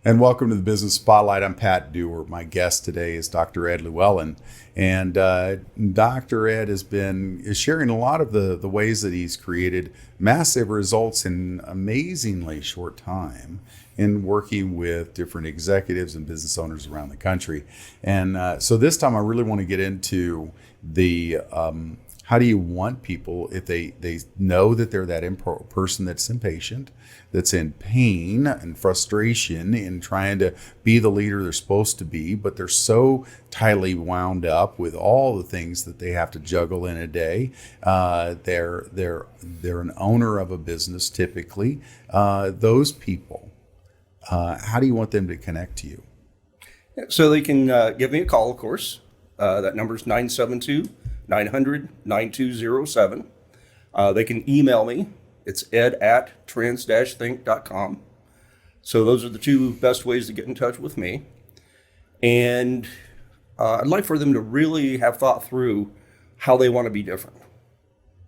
And welcome to the Business Spotlight. I'm Pat Dewar. My guest today is Dr. Ed Lewellen. And Dr. Ed is sharing a lot of the ways that he's created massive results in amazingly short time in working with different executives and business owners around the country. And so this time I really want to get into the how do you want people, if they know that they're that person that's impatient, that's in pain and frustration in trying to be the leader they're supposed to be, but they're so tightly wound up with all the things that they have to juggle in a day. They're an owner of a business typically. Those people, how do you want them to connect to you? So they can give me a call, of course. That number is 972-900-9207. They can email me. It's ed@trans-think.com. So those are the two best ways to get in touch with me. And I'd like for them to really have thought through how they want to be different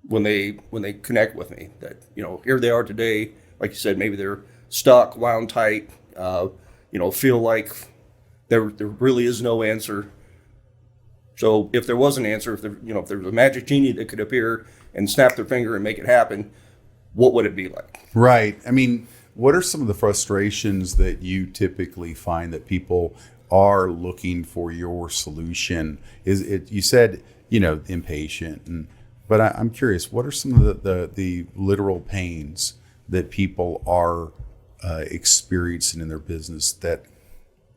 when they connect with me. That, here they are today, like you said, maybe they're stuck, wound tight, feel like there really is no answer. So if there was an answer, if there was a magic genie that could appear and snap their finger and make it happen, what would it be like? Right. I mean, what are some of the frustrations that you typically find that people are looking for your solution? Is it, you said, impatient, but I'm curious, what are some of the literal pains that people are experiencing in their business that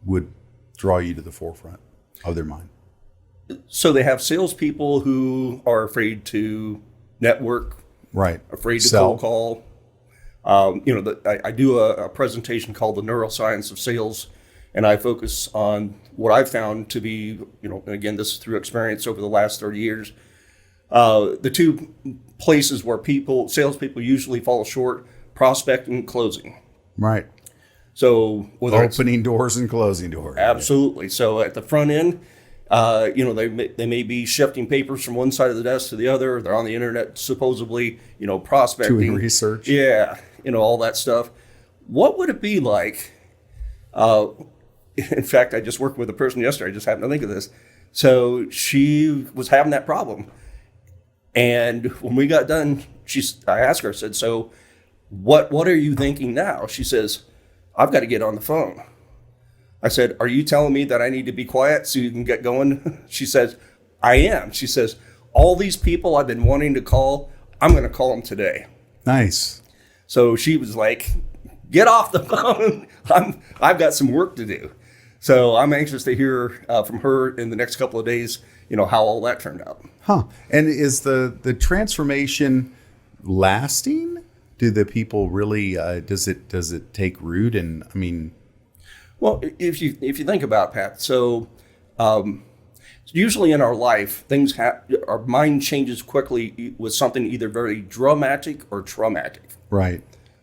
would draw you to the forefront of their mind? So they have salespeople who are afraid to network, right? Afraid to Sell. cold call. I do a presentation called The Neuroscience of Sales, and I focus on what I've found to be, and again, this is through experience over the last 30 years. The two places where salespeople usually fall short: prospecting and closing. Right. So opening doors and closing doors. Absolutely. So at the front end, they may be shifting papers from one side of the desk to the other. They're on the internet, supposedly, prospecting. Doing research. Yeah, all that stuff. What would it be like? In fact, I just worked with a person yesterday. I just happened to think of this. So she was having that problem. And when we got done, I asked her, I said, so what are you thinking now? She says, I've got to get on the phone. I said, are you telling me that I need to be quiet so you can get going? She says, I am. She says, all these people I've been wanting to call, I'm going to call them today. Nice. So she was like, get off the phone. I've got some work to do. So I'm anxious to hear from her in the next couple of days, how all that turned out. Huh. And is the transformation lasting? Do the people really, does it take root? And I mean, well, if you think about it, Pat, so usually in our life, our mind changes quickly with something either very dramatic or traumatic. Right.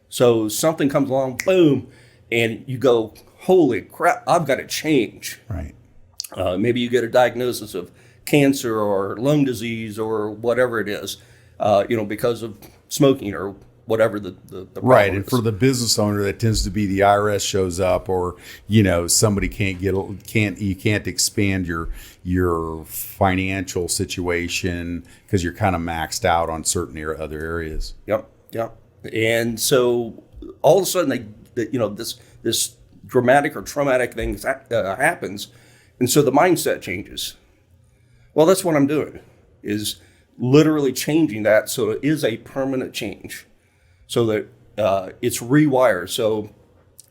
So something comes along, boom, and you go, holy crap, I've got to change. Right. Maybe you get a diagnosis of cancer or lung disease or whatever it is, because of smoking or whatever the right. is. And for the business owner, that tends to be the IRS shows up, or somebody you can't expand your financial situation because you're kind of maxed out on certain other areas. Yep. And so all of a sudden this dramatic or traumatic thing happens, and so the mindset changes. Well, that's what I'm doing, is literally changing that so it is a permanent change. So that it's rewired. So,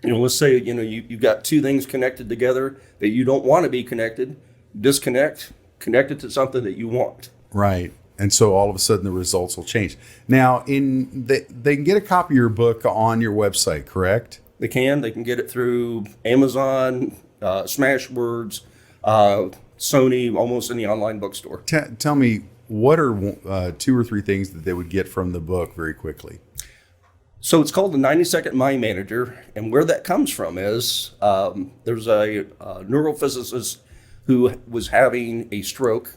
let's say, you've got two things connected together that you don't want to be connected. Disconnect, connect it to something that you want. Right. And so all of a sudden the results will change. Now, they can get a copy of your book on your website, correct? They can get it through Amazon, Smashwords, Sony, almost any online bookstore. Tell me, what are 2 or 3 things that they would get from the book very quickly? So it's called the 90-Second Mind Manager, and where that comes from is there's a neurophysicist who was having a stroke,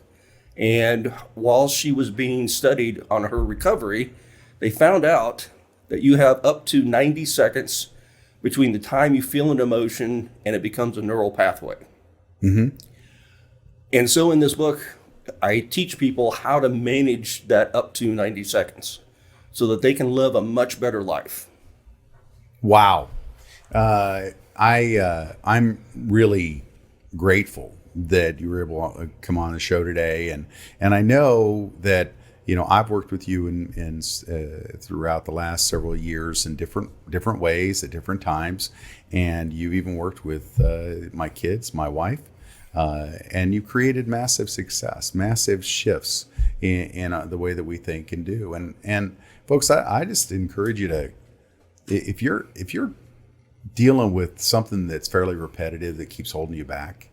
and while she was being studied on her recovery, they found out that you have up to 90 seconds between the time you feel an emotion and it becomes a neural pathway. And so in this book, I teach people how to manage that up to 90 seconds so that they can live a much better life. Wow. I'm really grateful that you were able to come on the show today. And I know that, I've worked with you in throughout the last several years in different ways at different times. And you've even worked with my kids, my wife, and you created massive success, massive shifts in the way that we think and do. And folks, I just encourage you to, if you're dealing with something that's fairly repetitive that keeps holding you back,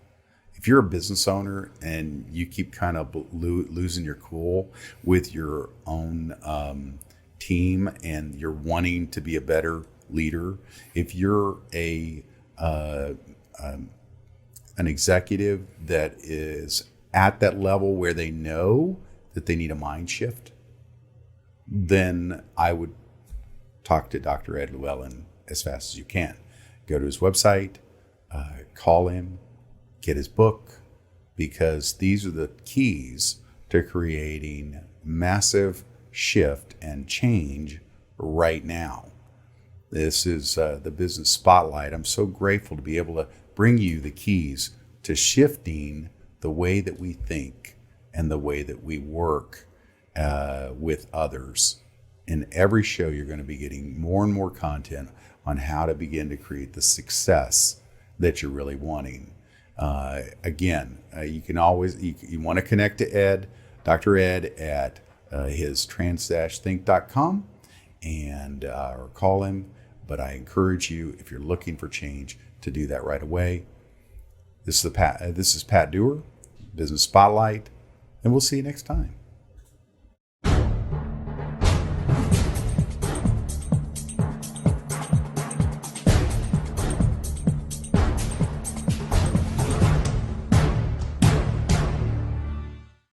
if you're a business owner and you keep kind of losing your cool with your own team and you're wanting to be a better leader, if you're an executive that is at that level where they know that they need a mind shift, then I would talk to Dr. Ed Lewellen as fast as you can. Go to his website, call him, get his book, because these are the keys to creating massive shift and change right now. This is the Business Spotlight. I'm so grateful to be able to bring you the keys to shifting the way that we think and the way that we work with others. In every show, you're going to be getting more and more content on how to begin to create the success that you're really wanting. You can always, you want to connect to Ed, Dr. Ed at his trans-think.com and or call him. But I encourage you, if you're looking for change, to do that right away. This is Pat Dewar, Business Spotlight, and we'll see you next time.